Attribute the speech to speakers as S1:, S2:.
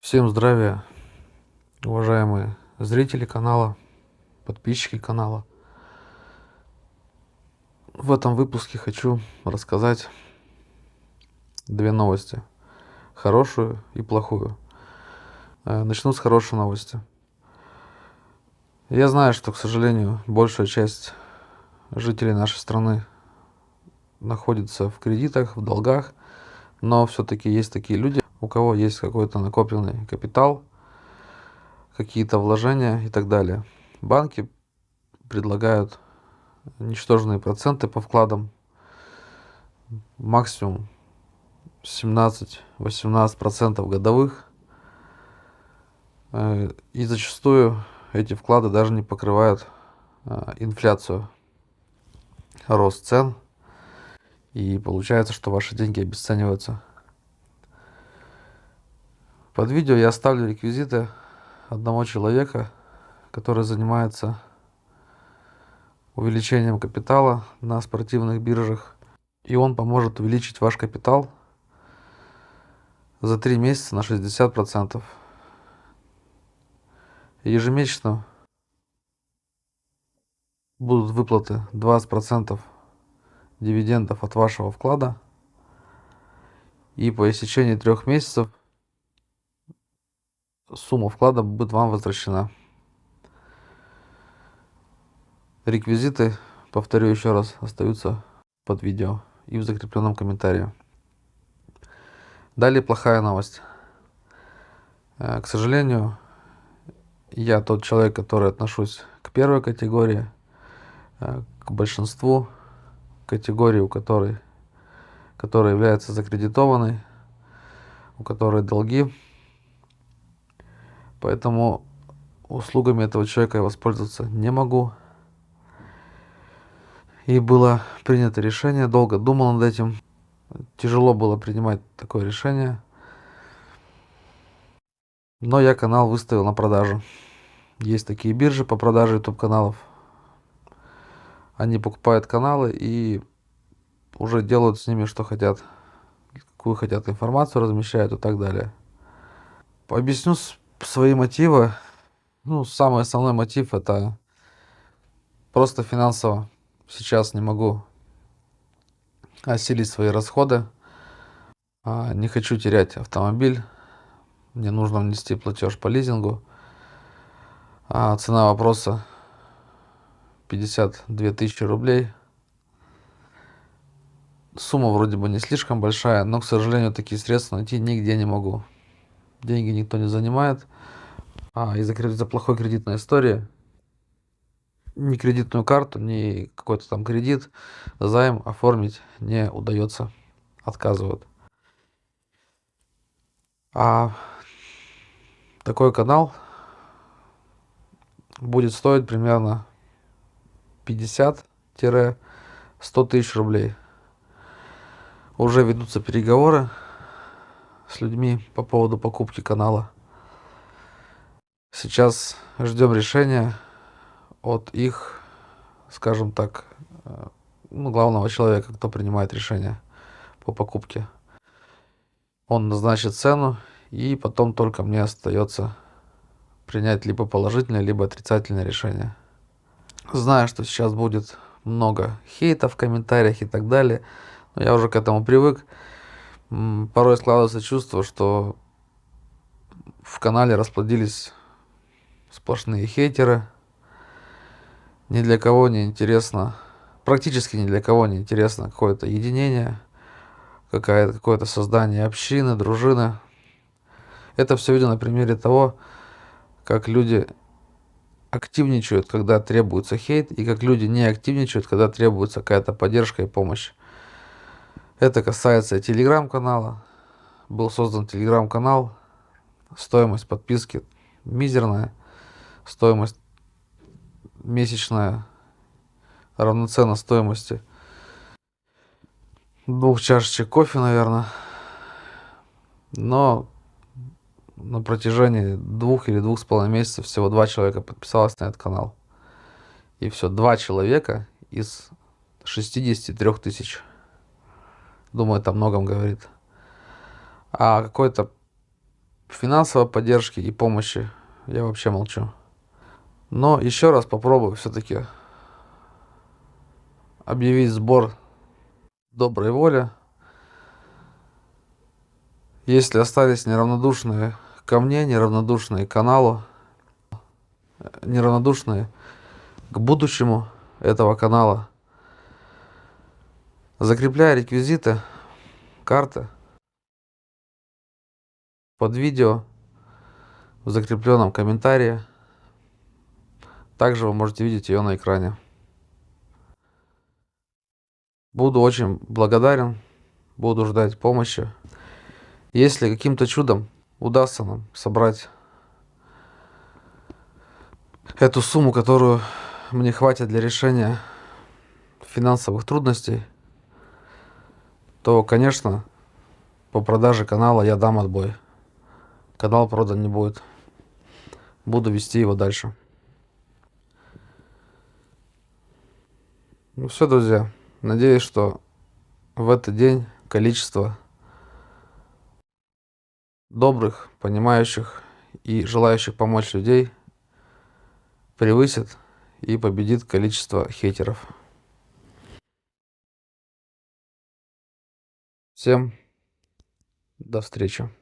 S1: Всем здравия, уважаемые зрители канала, подписчики канала. В этом выпуске хочу рассказать две новости, хорошую и плохую. Начну с хорошей новости. Я знаю, что, к сожалению, большая часть жителей нашей страны находится в кредитах, в долгах, но все-таки есть такие люди, у кого есть какой-то накопленный капитал, какие-то вложения и так далее. Банки предлагают ничтожные проценты по вкладам, максимум 17-18% годовых. И зачастую эти вклады даже не покрывают инфляцию, рост цен. И получается, что ваши деньги обесцениваются. Под видео я оставлю реквизиты одного человека, который занимается увеличением капитала на спортивных биржах. И он поможет увеличить ваш капитал за 3 месяца на 60%. Ежемесячно будут выплаты 20% дивидендов от вашего вклада. И по истечении 3 месяцев сумма вклада будет вам возвращена. Реквизиты, повторю еще раз, остаются под видео и в закрепленном комментарии. Далее плохая новость. К сожалению, я тот человек, который отношусь к первой категории, к большинству категорий, которая является закредитованной, у которой долги. Поэтому услугами этого человека я воспользоваться не могу. И было принято решение, долго думал над этим. Тяжело было принимать такое решение. Но я канал выставил на продажу. Есть такие биржи по продаже YouTube каналов. Они покупают каналы и уже делают с ними что хотят. Какую хотят информацию размещают и так далее. Объясню свои мотивы. Самый основной мотив — это просто финансово. Сейчас не могу осилить свои расходы. Не хочу терять автомобиль. Мне нужно внести платеж по лизингу. Цена вопроса 52 тысячи рублей. Сумма вроде бы не слишком большая, но, к сожалению, такие средства найти нигде не могу. Деньги никто не занимает. Из-за плохой кредитной истории ни кредитную карту, ни какой-то там кредит, займ оформить не удается. Отказывают. Такой канал будет стоить примерно 50-100 тысяч рублей. Уже ведутся переговоры с людьми по поводу покупки канала. Сейчас ждем решения от их, скажем так, главного человека, кто принимает решение по покупке. Он назначит цену, и потом только мне остается принять либо положительное, либо отрицательное решение. Знаю, что сейчас будет много хейта в комментариях и так далее, но я уже к этому привык. Порой складывается чувство, что в канале расплодились сплошные хейтеры. Ни для кого не интересно, практически ни для кого не интересно какое-то единение, какое-то создание общины, дружины. Это все видно на примере того, как люди активничают, когда требуется хейт, и как люди не активничают, когда требуется какая-то поддержка и помощь. Это касается телеграм-канала. Был создан телеграм-канал. Стоимость подписки мизерная. Стоимость месячная равноценна стоимости 2 чашечек кофе, наверное. Но на протяжении 2 или 2,5 месяцев всего 2 человека подписалось на этот канал. И все, 2 человека из 63 тысяч. Думаю, это о многом говорит. Какой-то финансовой поддержки и помощи я вообще молчу. Но еще раз попробую все-таки объявить сбор доброй воли. Если остались неравнодушные ко мне, неравнодушные к каналу, неравнодушные к будущему этого канала, закрепляя реквизиты карты под видео в закрепленном комментарии. Также вы можете видеть ее на экране. Буду очень благодарен, буду ждать помощи. Если каким-то чудом удастся нам собрать эту сумму, которую мне хватит для решения финансовых трудностей, то, конечно, по продаже канала я дам отбой. Канал продан не будет. Буду вести его дальше. Ну все, друзья. Надеюсь, что в этот день количество добрых, понимающих и желающих помочь людей превысит и победит количество хейтеров. Всем до встречи.